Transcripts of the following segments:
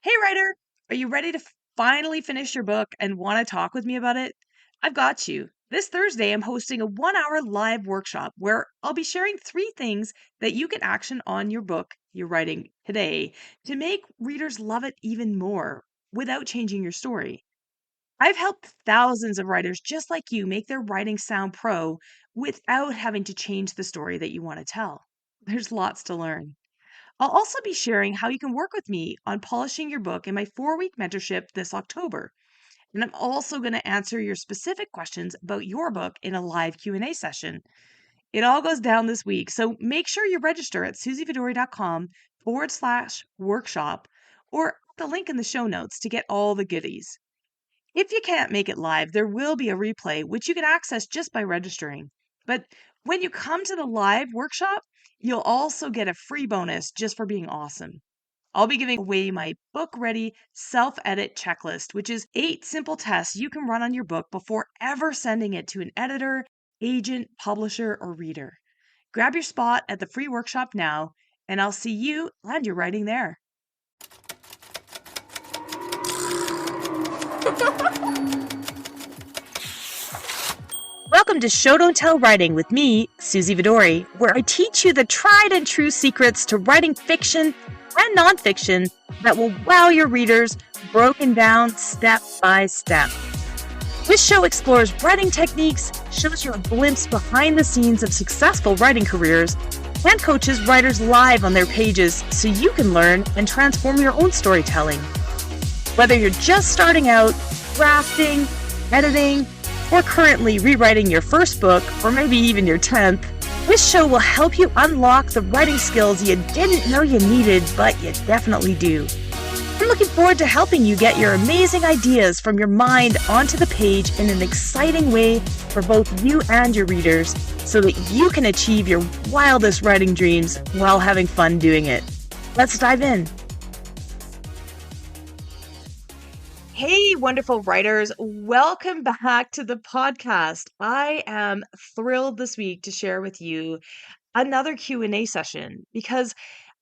Hey, writer, are you ready to finally finish your book and want to talk with me about it? I've got you. This Thursday, I'm hosting a 1 hour live workshop where I'll be sharing 3 things that you can action on your book you're writing today to make readers love it even more without changing your story. I've helped thousands of writers just like you make their writing sound pro without having to change the story that you want to tell. There's lots to learn. I'll also be sharing how you can work with me on polishing your book in my 4 week mentorship this October. And I'm also going to answer your specific questions about your book in a live Q&A session. It all goes down this week, so make sure you register at suzyvidori.com/workshop or the link in the show notes to get all the goodies. If you can't make it live, there will be a replay, which you can access just by registering. But when you come to the live workshop, you'll also get a free bonus just for being awesome. I'll be giving away my book ready self edit checklist, which is 8 simple tests you can run on your book before ever sending it to an editor, agent, publisher, or reader. Grab your spot at the free workshop now, and I'll see you and your writing there. Welcome to Show Don't Tell Writing with me, Suzy Vidori, where I teach you the tried and true secrets to writing fiction and nonfiction that will wow your readers, broken down step by step. This show explores writing techniques, shows you a glimpse behind the scenes of successful writing careers, and coaches writers live on their pages so you can learn and transform your own storytelling. Whether you're just starting out, drafting, editing, or currently rewriting your first book, or maybe even your 10th, this show will help you unlock the writing skills you didn't know you needed, but you definitely do. I'm looking forward to helping you get your amazing ideas from your mind onto the page in an exciting way for both you and your readers, so that you can achieve your wildest writing dreams while having fun doing it. Let's dive in. Hey, wonderful writers. Welcome back to the podcast. I am thrilled this week to share with you another Q&A session because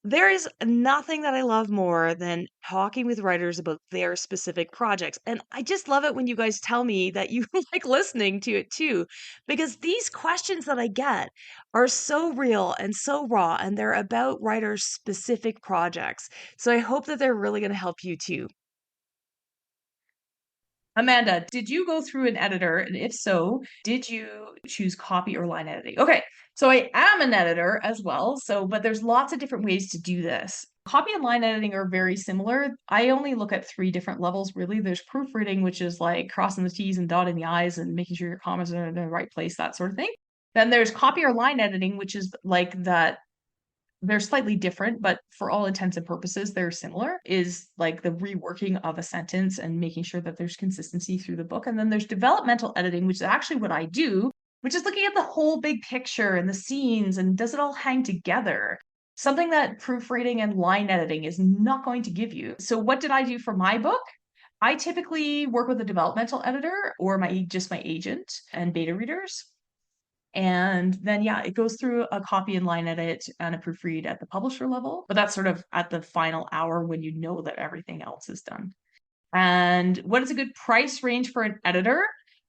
there is nothing that I love more than talking with writers about their specific projects. And I just love it when you guys tell me that you like listening to it too, because these questions that I get are so real and so raw, and they're about writers' specific projects. So I hope that they're really going to help you too. Amanda, did you go through an editor? And if so, did you choose copy or line editing? Okay, so I am an editor as well. But there's lots of different ways to do this. Copy and line editing are very similar. I only look at 3 different levels, really. There's proofreading, which is like crossing the T's and dotting the I's and making sure your commas are in the right place, that sort of thing. Then there's copy or line editing, which is like that they're slightly different, but for all intents and purposes, they're similar, is like the reworking of a sentence and making sure that there's consistency through the book. And then there's developmental editing, which is actually what I do, which is looking at the whole big picture and the scenes and does it all hang together? Something that proofreading and line editing is not going to give you. So what did I do for my book? I typically work with a developmental editor or my agent and beta readers. And then, yeah, it goes through a copy and line edit and a proofread at the publisher level, but that's sort of at the final hour when you know that everything else is done. And what is a good price range for an editor?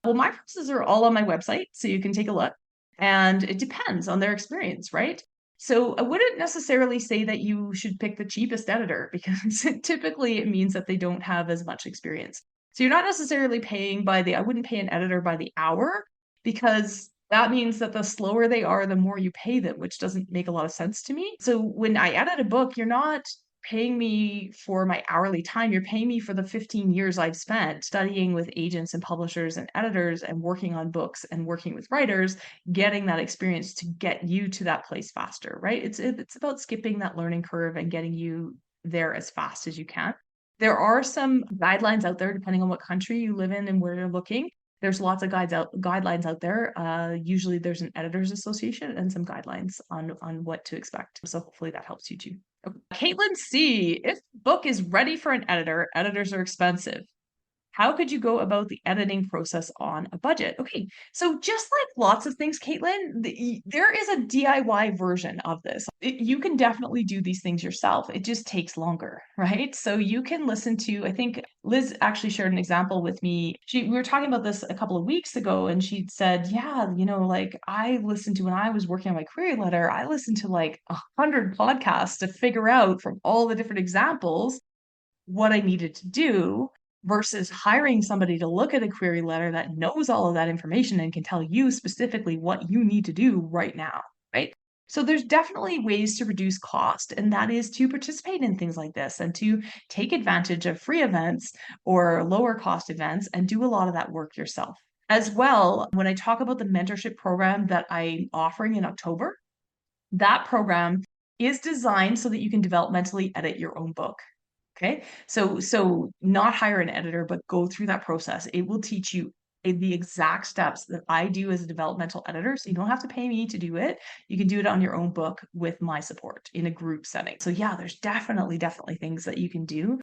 Well, my prices are all on my website, so you can take a look. And it depends on their experience, right? So I wouldn't necessarily say that you should pick the cheapest editor because typically it means that they don't have as much experience. So you're not necessarily paying I wouldn't pay an editor by the hour because that means that the slower they are, the more you pay them, which doesn't make a lot of sense to me. So when I edit a book, you're not paying me for my hourly time. You're paying me for the 15 years I've spent studying with agents and publishers and editors and working on books and working with writers, getting that experience to get you to that place faster, right? It's about skipping that learning curve and getting you there as fast as you can. There are some guidelines out there, depending on what country you live in and where you're looking. There's lots of guidelines out there. Usually there's an editors association and some guidelines on what to expect. So hopefully that helps you too. Okay. Caitlin C. If book is ready for an editor, editors are expensive. How could you go about the editing process on a budget? Okay, so just like lots of things, Caitlin, there is a DIY version of this. You can definitely do these things yourself. It just takes longer, right? So you can listen to, I think Liz actually shared an example with me. We were talking about this a couple of weeks ago, and she said, yeah, like I listened to when I was working on my query letter, I listened to like 100 podcasts to figure out from all the different examples what I needed to do versus hiring somebody to look at a query letter that knows all of that information and can tell you specifically what you need to do right now, right? So there's definitely ways to reduce cost, and that is to participate in things like this and to take advantage of free events or lower cost events and do a lot of that work yourself. As well, when I talk about the mentorship program that I'm offering in October, that program is designed so that you can developmentally edit your own book. Okay. So not hire an editor, but go through that process. It will teach you the exact steps that I do as a developmental editor. So you don't have to pay me to do it. You can do it on your own book with my support in a group setting. So yeah, there's definitely things that you can do.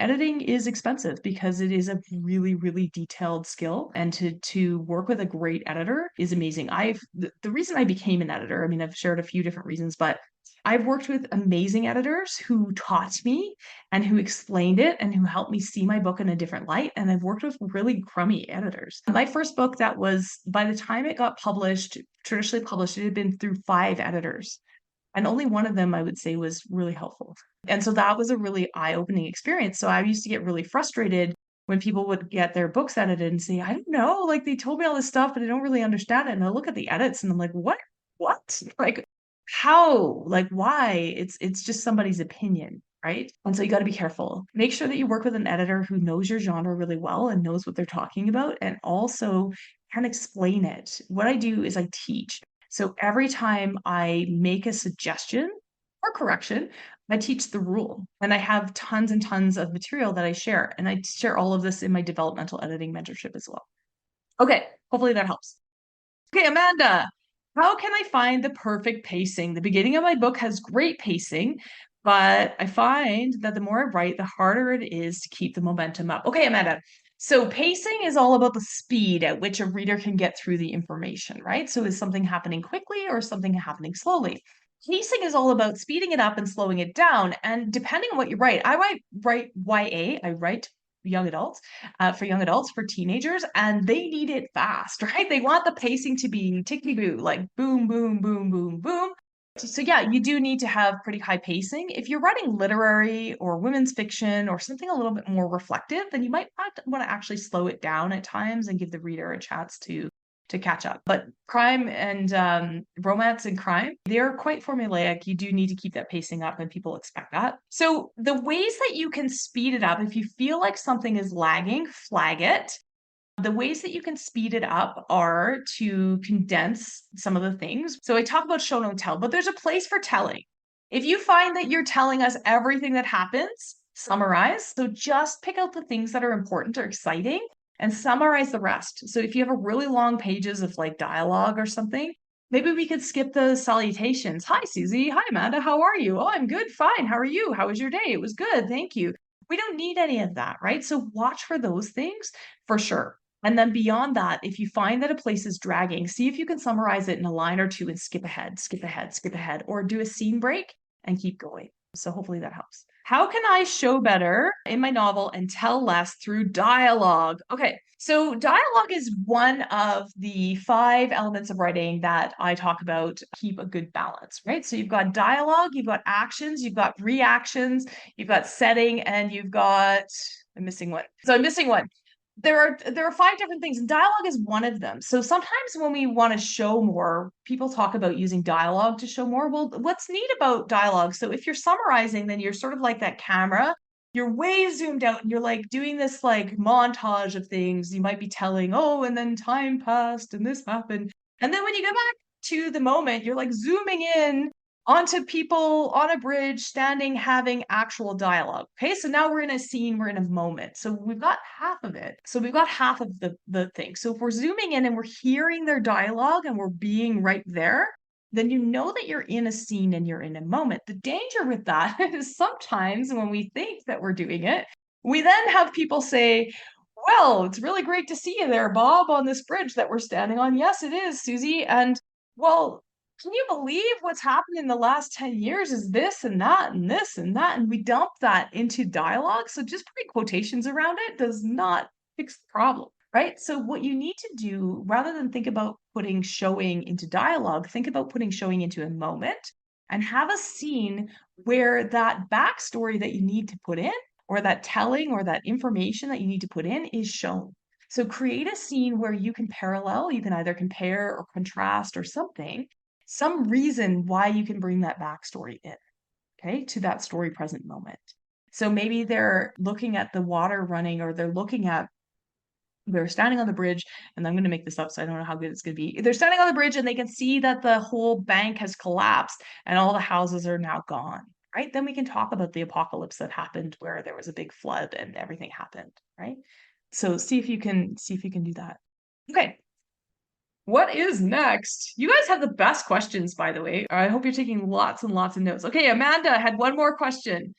Editing is expensive because it is a really, really detailed skill, and to work with a great editor is amazing. The reason I became an editor, I mean, I've shared a few different reasons, but I've worked with amazing editors who taught me and who explained it and who helped me see my book in a different light. And I've worked with really crummy editors. My first book, that was, by the time it got published, traditionally published, it had been through 5 editors. And only one of them, I would say, was really helpful. And so that was a really eye-opening experience. So I used to get really frustrated when people would get their books edited and say, I don't know, like they told me all this stuff, but I don't really understand it. And I look at the edits and I'm like, what? What? Like, how? Like, why? It's just somebody's opinion, right? And so you got to be careful. Make sure that you work with an editor who knows your genre really well and knows what they're talking about, and also can explain it. What I do is I teach. So every time I make a suggestion or correction, I teach the rule. And I have tons and tons of material that I share. And I share all of this in my developmental editing mentorship as well. Okay, hopefully that helps. Okay, Amanda, how can I find the perfect pacing? The beginning of my book has great pacing, but I find that the more I write, the harder it is to keep the momentum up. Okay, Amanda. So pacing is all about the speed at which a reader can get through the information, right? So is something happening quickly or something happening slowly? Pacing is all about speeding it up and slowing it down. And depending on what you write, write YA, I write young adults, for young adults, for teenagers, and they need it fast, right? They want the pacing to be tickety-boo, like boom, boom, boom, boom, boom. So yeah, you do need to have pretty high pacing. If you're writing literary or women's fiction or something a little bit more reflective, then you might want to actually slow it down at times and give the reader a chance to catch up. But crime and romance and crime, they're quite formulaic. You do need to keep that pacing up, and people expect that. So the ways that you can speed it up, if you feel like something is lagging, flag it. The ways that you can speed it up are to condense some of the things. So I talk about show, don't tell, but there's a place for telling. If you find that you're telling us everything that happens, summarize. So just pick out the things that are important or exciting and summarize the rest. So if you have a really long pages of like dialogue or something, maybe we could skip the salutations. Hi, Suzy. Hi, Amanda. How are you? Oh, I'm good. Fine. How are you? How was your day? It was good. Thank you. We don't need any of that, right? So watch for those things for sure. And then beyond that, if you find that a place is dragging, see if you can summarize it in a line or two and skip ahead, skip ahead, skip ahead, or do a scene break and keep going. So hopefully that helps. How can I show better in my novel and tell less through dialogue? Okay, so dialogue is one of the 5 elements of writing that I talk about keep a good balance, right? So you've got dialogue, you've got actions, you've got reactions, you've got setting, and you've got, I'm missing one. So I'm missing one. There are 5 different things, and dialogue is one of them. So sometimes when we want to show more, people talk about using dialogue to show more. Well, what's neat about dialogue, so if you're summarizing, then you're sort of like that camera. You're way zoomed out and you're like doing this like montage of things. You might be telling, oh, and then time passed and this happened. And then when you go back to the moment, you're like zooming in onto people on a bridge standing having actual dialogue. Okay, so now we're in a scene, we're in a moment. So we've got half of it. So we've got half of the thing. So if we're zooming in and we're hearing their dialogue and we're being right there, then you know that you're in a scene and you're in a moment. The danger with that is sometimes when we think that we're doing it, we then have people say, Well, it's really great to see you there, Bob, on this bridge that we're standing on. Yes, it is, Susie. And well, can you believe what's happened in the last 10 years is this and that and this and that? And we dump that into dialogue. So just putting quotations around it does not fix the problem, right? So what you need to do, rather than think about putting showing into dialogue, think about putting showing into a moment and have a scene where that backstory that you need to put in or that telling or that information that you need to put in is shown. So create a scene where you can parallel, you can either compare or contrast or something, some reason why you can bring that backstory in, okay, to that story present moment. So maybe they're looking at the water running, or they're standing on the bridge, and I'm going to make this up, so I don't know how good it's going to be. They're standing on the bridge and they can see that the whole bank has collapsed and all the houses are now gone, right? Then we can talk about the apocalypse that happened where there was a big flood and everything happened, right? So see if you can do that. Okay. What is next? You guys have the best questions, by the way. I hope you're taking lots and lots of notes. Okay, Amanda had one more question.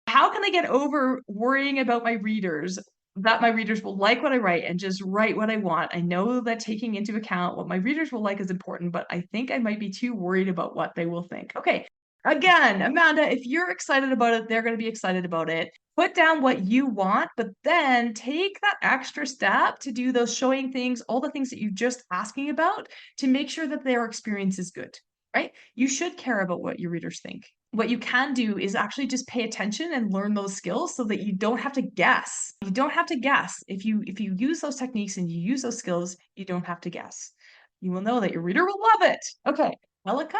How can I get over worrying about my readers, that my readers will like what I write and just write what I want? I know that taking into account what my readers will like is important, but I think I might be too worried about what they will think. Okay. Again, Amanda, if you're excited about it, they're going to be excited about it. Put down what you want, but then take that extra step to do those showing things, all the things that you're just asking about, to make sure that their experience is good, right? You should care about what your readers think. What you can do is actually just pay attention and learn those skills so that you don't have to guess. You don't have to guess. If you use those techniques and you use those skills, you don't have to guess. You will know that your reader will love it. Okay, Elika?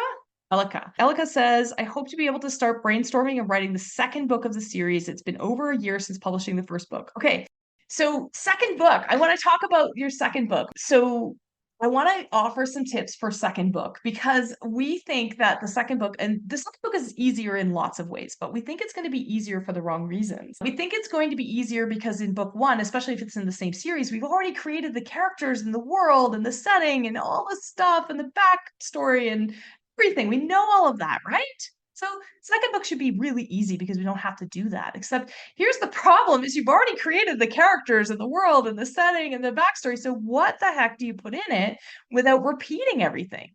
Elika says, I hope to be able to start brainstorming and writing the second book of the series. It's been over a year since publishing the first book. Okay, so second book. I want to talk about your second book. So I want to offer some tips for second book, because we think that the second book, and the second book is easier in lots of ways, but we think it's going to be easier for the wrong reasons. We think it's going to be easier because in book one, especially if it's in the same series, we've already created the characters and the world and the setting and all the stuff and the backstory and everything. We know all of that, right? So second book should be really easy because we don't have to do that. Except here's the problem is you've already created the characters and the world and the setting and the backstory. So what the heck do you put in it without repeating everything?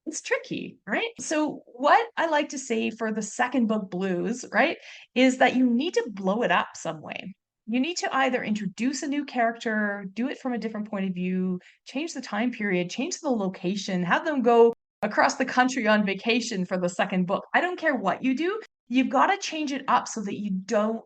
It's tricky, right? So what I like to say for the second book blues, right, is that you need to blow it up some way. You need to either introduce a new character, do it from a different point of view, change the time period, change the location, have them go across the country on vacation for the second book. I don't care what you do. You've got to change it up so that you don't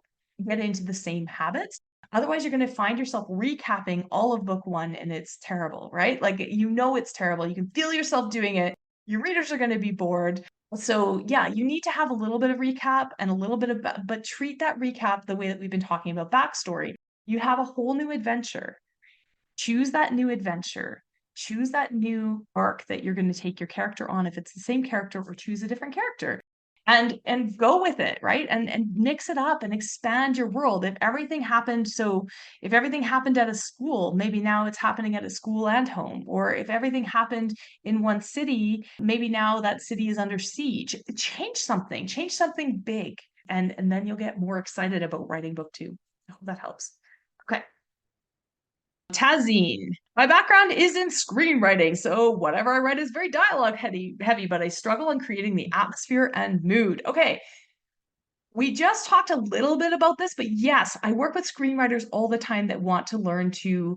get into the same habits. Otherwise, you're going to find yourself recapping all of book one and it's terrible, right? Like, you know, it's terrible. You can feel yourself doing it. Your readers are going to be bored. So yeah, you need to have a little bit of recap and a little bit of, but treat that recap the way that we've been talking about backstory. You have a whole new adventure. Choose that new adventure. Choose that new arc that you're going to take your character on. If it's the same character, or choose a different character. And go with it, right? And mix it up and expand your world. If everything happened at a school, maybe now it's happening at a school and home. Or if everything happened in one city, maybe now that city is under siege. Change something big. And then you'll get more excited about writing book two. I hope that helps. Okay. Tazine. My background is in screenwriting, so whatever I write is very dialogue heavy, but I struggle in creating the atmosphere and mood. Okay. We just talked a little bit about this, but yes, I work with screenwriters all the time that want to learn to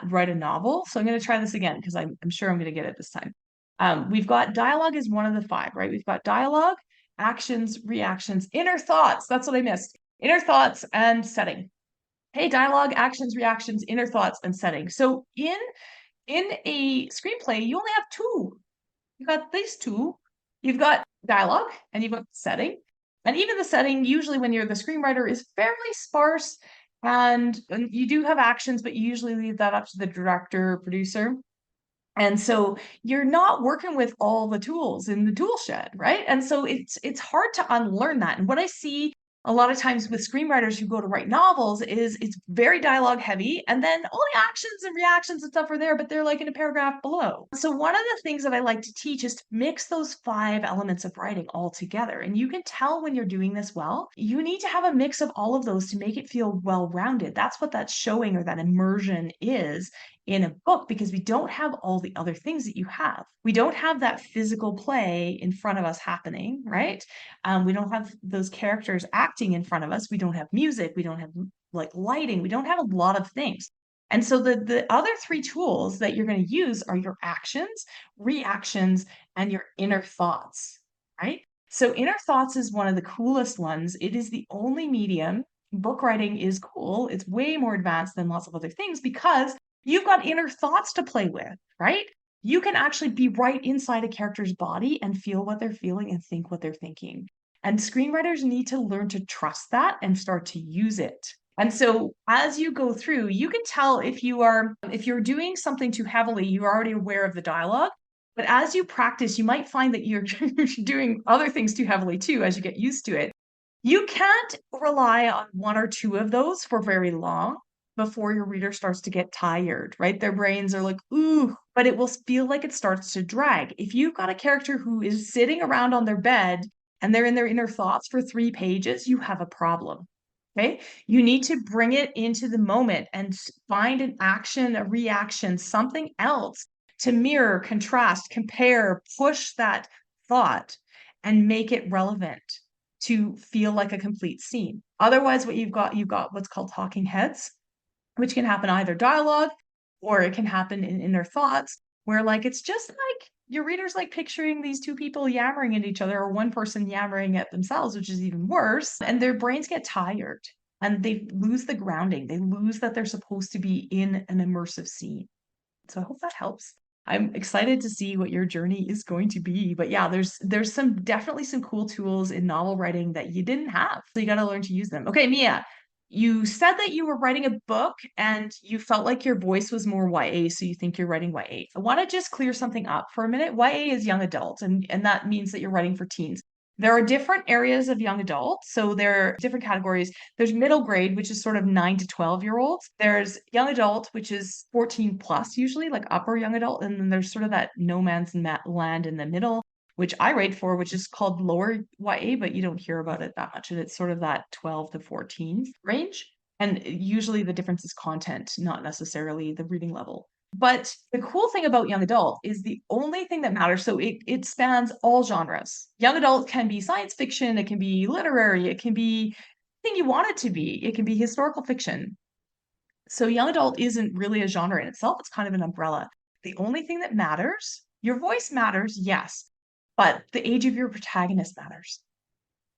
write a novel. So I'm going to try this again because I'm sure I'm going to get it this time. We've got dialogue is one of the five, right? We've got dialogue, actions, reactions, inner thoughts. That's what I missed. Inner thoughts and setting. Hey, dialogue, actions, reactions, inner thoughts, and setting. So in a screenplay, you only have two. You've got these two. You've got dialogue and you've got setting. And even the setting, usually when you're the screenwriter, is fairly sparse. And you do have actions, but you usually leave that up to the director, producer. And so you're not working with all the tools in the tool shed, right? And so it's hard to unlearn that. And what I see a lot of times with screenwriters who go to write novels is it's very dialogue heavy, and then all the actions and reactions and stuff are there, but they're like in a paragraph below. So one of the things that I like to teach is to mix those 5 elements of writing all together. And you can tell when you're doing this well. You need to have a mix of all of those to make it feel well-rounded. That's what that showing or that immersion is in a book, because we don't have all the other things that you have. We don't have that physical play in front of us happening, right? We don't have those characters acting in front of us. We don't have music. We don't have like lighting. We don't have a lot of things. And so the other 3 tools that you're going to use are your actions, reactions, and your inner thoughts, right? So inner thoughts is one of the coolest ones. It is the only medium. Book writing is cool. It's way more advanced than lots of other things because you've got inner thoughts to play with, right? You can actually be right inside a character's body and feel what they're feeling and think what they're thinking. And screenwriters need to learn to trust that and start to use it. And so as you go through, you can tell if you're doing something too heavily, you're already aware of the dialogue. But as you practice, you might find that you're doing other things too heavily too as you get used to it. You can't rely on 1 or 2 of those for very long before your reader starts to get tired, right? Their brains are like, ooh, but it will feel like it starts to drag. If you've got a character who is sitting around on their bed and they're in their inner thoughts for 3 pages, you have a problem. Okay. You need to bring it into the moment and find an action, a reaction, something else to mirror, contrast, compare, push that thought and make it relevant to feel like a complete scene. Otherwise, what you've got what's called talking heads, which can happen either dialogue or it can happen in their thoughts, where like it's just like your reader's like picturing these 2 people yammering at each other or one person yammering at themselves, which is even worse. And their brains get tired and they lose the grounding. They lose that they're supposed to be in an immersive scene. So I hope that helps. I'm excited to see what your journey is going to be. But yeah, there's some definitely some cool tools in novel writing that you didn't have. So you got to learn to use them. Okay, Mia, you said that you were writing a book and you felt like your voice was more YA, so you think you're writing YA. I want to just clear something up for a minute. YA is young adult, and that means that you're writing for teens. There are different areas of young adult, so there are different categories. There's middle grade, which is sort of 9 to 12-year-olds. There's young adult, which is 14 plus usually, like upper young adult. And then there's sort of that no man's land in the middle, which I write for, which is called lower YA, but you don't hear about it that much. And it's sort of that 12 to 14 range. And usually the difference is content, not necessarily the reading level. But the cool thing about young adult is the only thing that matters. So it spans all genres. Young adult can be science fiction, it can be literary, it can be anything you want it to be. It can be historical fiction. So young adult isn't really a genre in itself. It's kind of an umbrella. The only thing that matters, your voice matters, yes, but the age of your protagonist matters.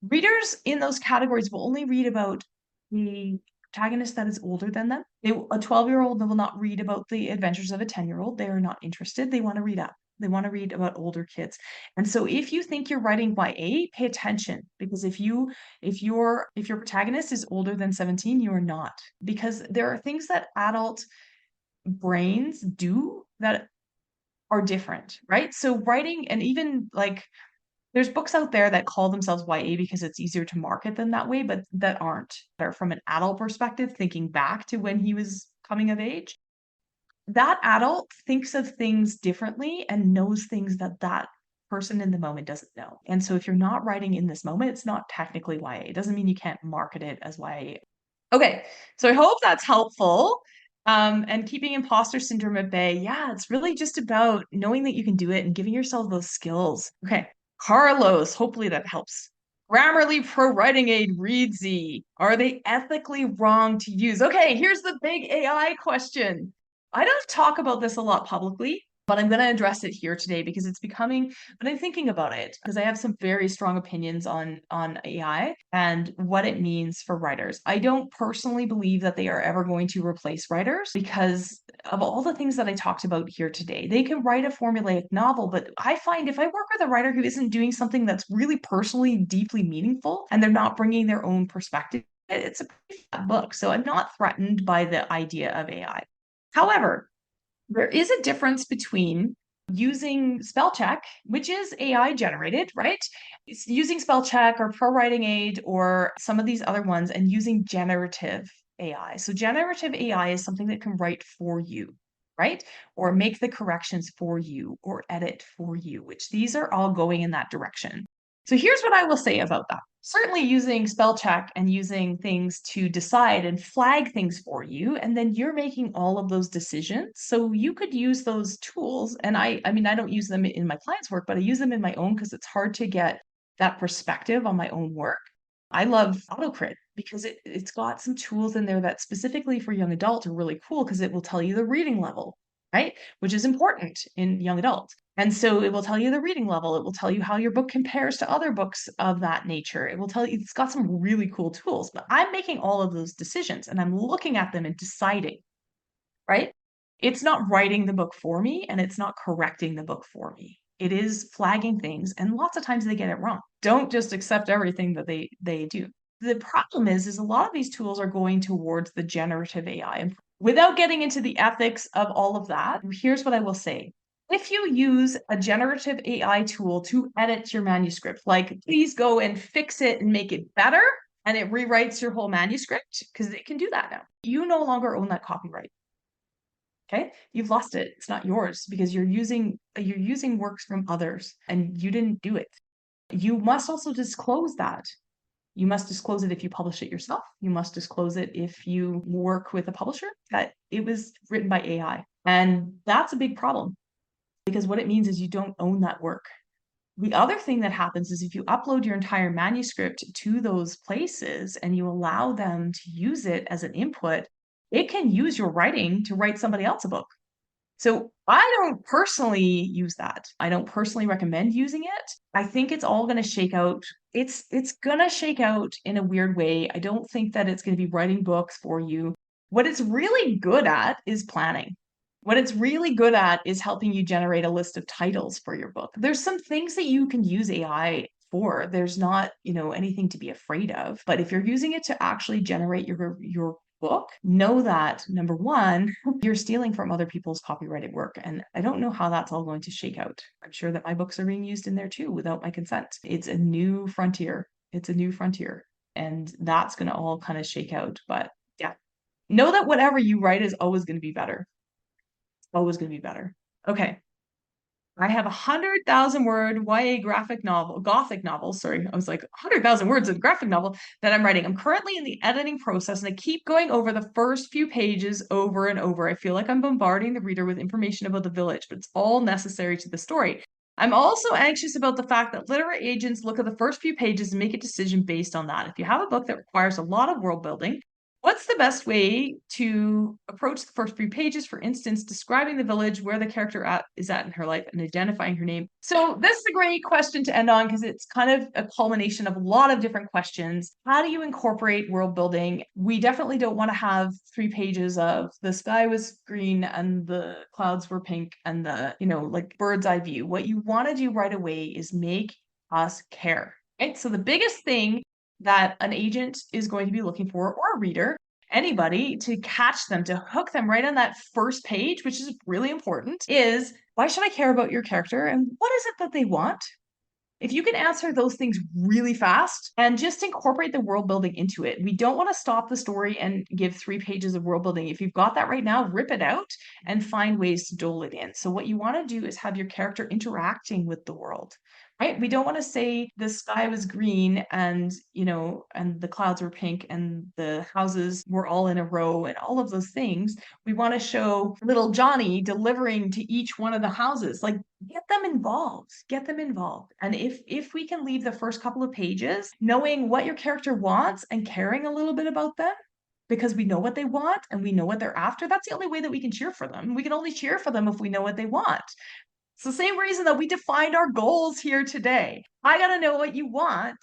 Readers in those categories will only read about the protagonist that is older than them. A 12-year-old will not read about the adventures of a 10-year-old. They are not interested. They want to read up. They want to read about older kids. And so if you think you're writing YA, pay attention, because if your protagonist is older than 17, you are not. Because there are things that adult brains do that are different, right? So writing, and even like there's books out there that call themselves YA because it's easier to market them that way, but that aren't. They're from an adult perspective, thinking back to when he was coming of age. That adult thinks of things differently and knows things that that person in the moment doesn't know. And so if you're not writing in this moment, it's not technically YA. It doesn't mean you can't market it as YA. Okay, so I hope that's helpful. And keeping imposter syndrome at bay. Yeah, it's really just about knowing that you can do it and giving yourself those skills. Okay, Carlos, hopefully that helps. Grammarly Pro Writing Aid Readsy. Are they ethically wrong to use? Okay, here's the big AI question. I don't talk about this a lot publicly, but I'm going to address it here today because it's becoming, but I'm thinking about it because I have some very strong opinions on AI and what it means for writers. I don't personally believe that they are ever going to replace writers because of all the things that I talked about here today. They can write a formulaic novel, but I find if I work with a writer who isn't doing something that's really personally, deeply meaningful, and they're not bringing their own perspective, it's a pretty flat book. So I'm not threatened by the idea of AI. However, there is a difference between using spell check, which is AI generated, right? It's using spell check or pro writing aid or some of these other ones and using generative AI. So generative AI is something that can write for you, right? Or make the corrections for you or edit for you, which these are all going in that direction. So here's what I will say about that. Certainly using spell check and using things to decide and flag things for you, and then you're making all of those decisions. So you could use those tools. And I mean, I don't use them in my clients' work, but I use them in my own because it's hard to get that perspective on my own work. I love AutoCrit because it's got some tools in there that specifically for young adults are really cool because it will tell you the reading level, right? Which is important in young adults. And so it will tell you the reading level. It will tell you how your book compares to other books of that nature. It will tell you, it's got some really cool tools, but I'm making all of those decisions and I'm looking at them and deciding, right? It's not writing the book for me and it's not correcting the book for me. It is flagging things and lots of times they get it wrong. Don't just accept everything that they do. The problem is a lot of these tools are going towards the generative AI. And without getting into the ethics of all of that, here's what I will say. If you use a generative AI tool to edit your manuscript, like please go and fix it and make it better, and it rewrites your whole manuscript, because it can do that now. You no longer own that copyright. Okay, you've lost it. It's not yours because you're using works from others and you didn't do it. You must also disclose that. You must disclose it if you publish it yourself. You must disclose it if you work with a publisher that it was written by AI. And that's a big problem because what it means is you don't own that work. The other thing that happens is if you upload your entire manuscript to those places and you allow them to use it as an input, it can use your writing to write somebody else a book. So I don't personally use that. I don't personally recommend using it. I think it's all going to shake out. It's going to shake out in a weird way. I don't think that it's going to be writing books for you. What it's really good at is planning. What it's really good at is helping you generate a list of titles for your book. There's some things that you can use AI for. There's not, anything to be afraid of. But if you're using it to actually generate your book, know that number one, you're stealing from other people's copyrighted work. And I don't know how that's all going to shake out. I'm sure that my books are being used in there too without my consent. It's a new frontier. It's a new frontier. And that's going to all kind of shake out. But yeah, know that whatever you write is always going to be better. It's always going to be better. Okay. I have 100,000 word YA gothic novel. Sorry, I was like 100,000 words of graphic novel that I'm writing. I'm currently in the editing process and I keep going over the first few pages over and over. I feel like I'm bombarding the reader with information about the village, but it's all necessary to the story. I'm also anxious about the fact that literary agents look at the first few pages and make a decision based on that. If you have a book that requires a lot of world building, what's the best way to approach the first few pages? For instance, describing the village, where the character is at in her life, and identifying her name. So this is a great question to end on because it's kind of a culmination of a lot of different questions. How do you incorporate world building? We definitely don't want to have 3 pages of the sky was green and the clouds were pink and the, like bird's eye view. What you want to do right away is make us care. Right? So the biggest thing that an agent is going to be looking for, or a reader, anybody, to catch them, to hook them right on that first page, which is really important, is why should I care about your character and what is it that they want? If you can answer those things really fast and just incorporate the world building into it, we don't want to stop the story and give 3 pages of world building. If you've got that right now, rip it out and find ways to dole it in. So what you want to do is have your character interacting with the world. Right? We don't want to say the sky was green and, and the clouds were pink and the houses were all in a row and all of those things. We want to show little Johnny delivering to each one of the houses. Like, get them involved. Get them involved. And if we can leave the first couple of pages knowing what your character wants and caring a little bit about them, because we know what they want and we know what they're after, that's the only way that we can cheer for them. We can only cheer for them if we know what they want. It's the same reason that we defined our goals here today. I got to know what you want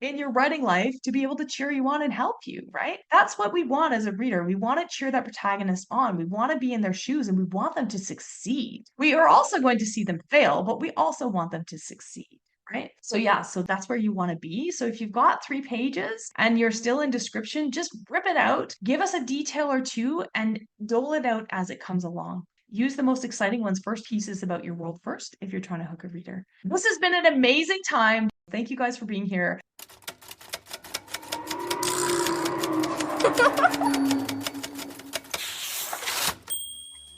in your writing life to be able to cheer you on and help you, right? That's what we want as a reader. We want to cheer that protagonist on. We want to be in their shoes and we want them to succeed. We are also going to see them fail, but we also want them to succeed. Right? So yeah, so that's where you want to be. So if you've got 3 pages and you're still in description, just rip it out, give us a detail or two and dole it out as it comes along. use the most exciting ones first, pieces about your world first, if you're trying to hook a reader. This has been an amazing time. Thank you guys for being here.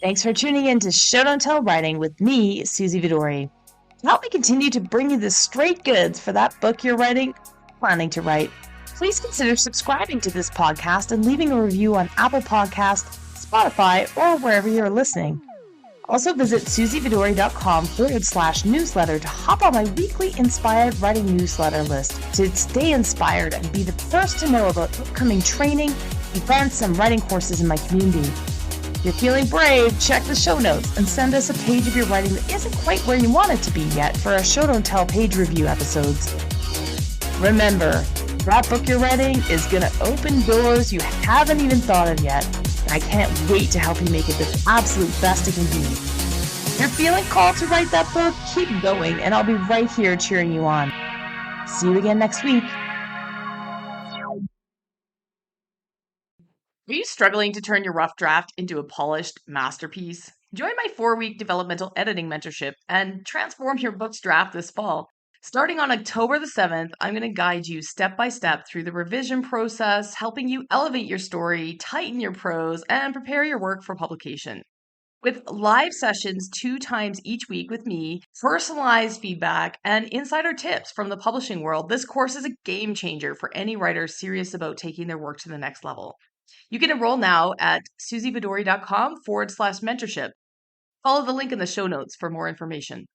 Thanks for tuning in to Show Don't Tell Writing with me, Suzy Vidori. To help me continue to bring you the straight goods for that book you're writing, planning to write, please consider subscribing to this podcast and leaving a review on Apple Podcasts, Spotify, or wherever you're listening. Also visit suzyvidori.com/newsletter to hop on my weekly inspired writing newsletter list to stay inspired and be the first to know about upcoming training, events, and writing courses in my community. If you're feeling brave, check the show notes and send us a page of your writing that isn't quite where you want it to be yet for our Show Don't Tell page review episodes. Remember, that book you're writing is going to open doors you haven't even thought of yet. I can't wait to help you make it the absolute best it can be. If you're feeling called to write that book, keep going, and I'll be right here cheering you on. See you again next week. Are you struggling to turn your rough draft into a polished masterpiece? Join my 4-week developmental editing mentorship and transform your book's draft this fall. Starting on October the 7th, I'm going to guide you step by step through the revision process, helping you elevate your story, tighten your prose, and prepare your work for publication. With live sessions 2 times each week with me, personalized feedback, and insider tips from the publishing world, this course is a game changer for any writer serious about taking their work to the next level. You can enroll now at suzyvidori.com/mentorship. Follow the link in the show notes for more information.